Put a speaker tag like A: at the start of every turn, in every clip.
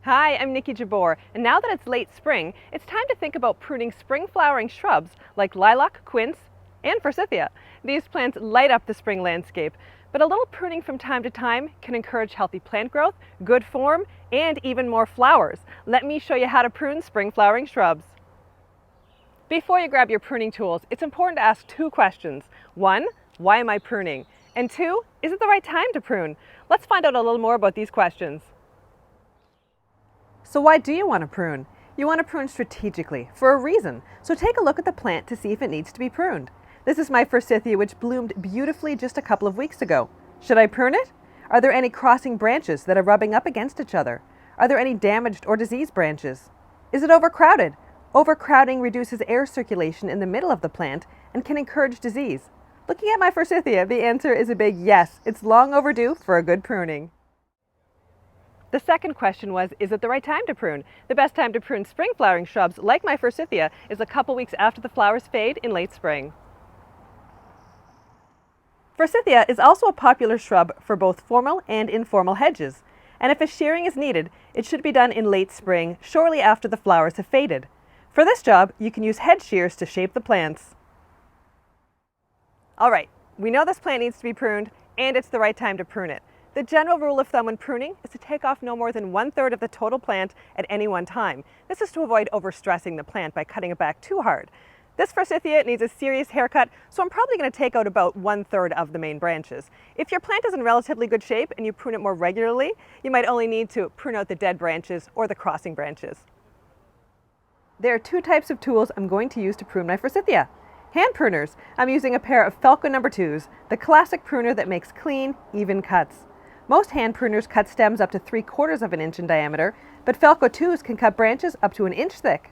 A: Hi, I'm Nikki Jabor, and now that it's late spring, it's time to think about pruning spring flowering shrubs like lilac, quince, and forsythia. These plants light up the spring landscape, but a little pruning from time to time can encourage healthy plant growth, good form, and even more flowers. Let me show you how to prune spring flowering shrubs. Before you grab your pruning tools, it's important to ask two questions. One, why am I pruning? And two, is it the right time to prune? Let's find out a little more about these questions. So why do you want to prune? You want to prune strategically, for a reason. So take a look at the plant to see if it needs to be pruned. This is my forsythia, which bloomed beautifully just a couple of weeks ago. Should I prune it? Are there any crossing branches that are rubbing up against each other? Are there any damaged or diseased branches? Is it overcrowded? Overcrowding reduces air circulation in the middle of the plant and can encourage disease. Looking at my forsythia, the answer is a big yes. It's long overdue for a good pruning. The second question was, is it the right time to prune? The best time to prune spring flowering shrubs like my forsythia is a couple weeks after the flowers fade in late spring. Forsythia is also a popular shrub for both formal and informal hedges, and if a shearing is needed, it should be done in late spring, shortly after the flowers have faded. For this job, you can use hedge shears to shape the plants. All right, we know this plant needs to be pruned, and it's the right time to prune it. The general rule of thumb when pruning is to take off no more than 1/3 of the total plant at any one time. This is to avoid overstressing the plant by cutting it back too hard. This forsythia needs a serious haircut, so I'm probably going to take out about 1/3 of the main branches. If your plant is in relatively good shape and you prune it more regularly, you might only need to prune out the dead branches or the crossing branches. There are two types of tools I'm going to use to prune my forsythia. Hand pruners. I'm using a pair of Felco No. 2s, the classic pruner that makes clean, even cuts. Most hand pruners cut stems up to 3/4 of an inch in diameter, but Felco 2s can cut branches up to an inch thick.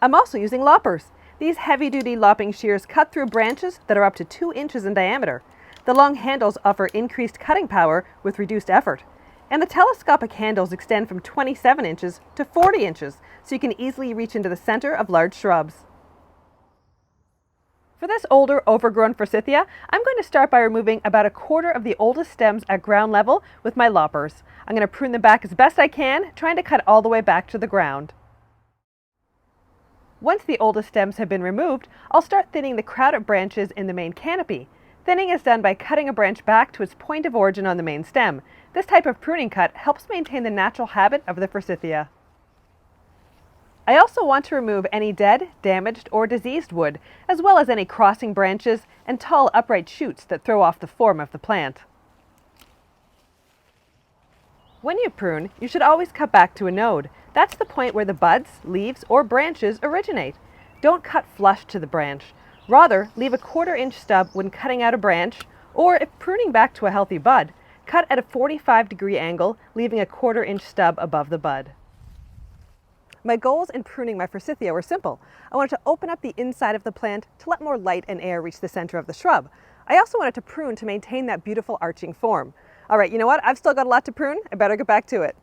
A: I'm also using loppers. These heavy-duty lopping shears cut through branches that are up to 2 inches in diameter. The long handles offer increased cutting power with reduced effort. And the telescopic handles extend from 27 inches to 40 inches, so you can easily reach into the center of large shrubs. For this older, overgrown forsythia, I'm going to start by removing about 1/4 of the oldest stems at ground level with my loppers. I'm going to prune them back as best I can, trying to cut all the way back to the ground. Once the oldest stems have been removed, I'll start thinning the crowded branches in the main canopy. Thinning is done by cutting a branch back to its point of origin on the main stem. This type of pruning cut helps maintain the natural habit of the forsythia. I also want to remove any dead, damaged, or diseased wood, as well as any crossing branches and tall upright shoots that throw off the form of the plant. When you prune, you should always cut back to a node. That's the point where the buds, leaves, or branches originate. Don't cut flush to the branch. Rather, leave a 1/4 inch stub when cutting out a branch, or if pruning back to a healthy bud, cut at a 45-degree angle, leaving a 1/4 inch stub above the bud. My goals in pruning my forsythia were simple. I wanted to open up the inside of the plant to let more light and air reach the center of the shrub. I also wanted to prune to maintain that beautiful arching form. All right, you know what? I've still got a lot to prune. I better get back to it.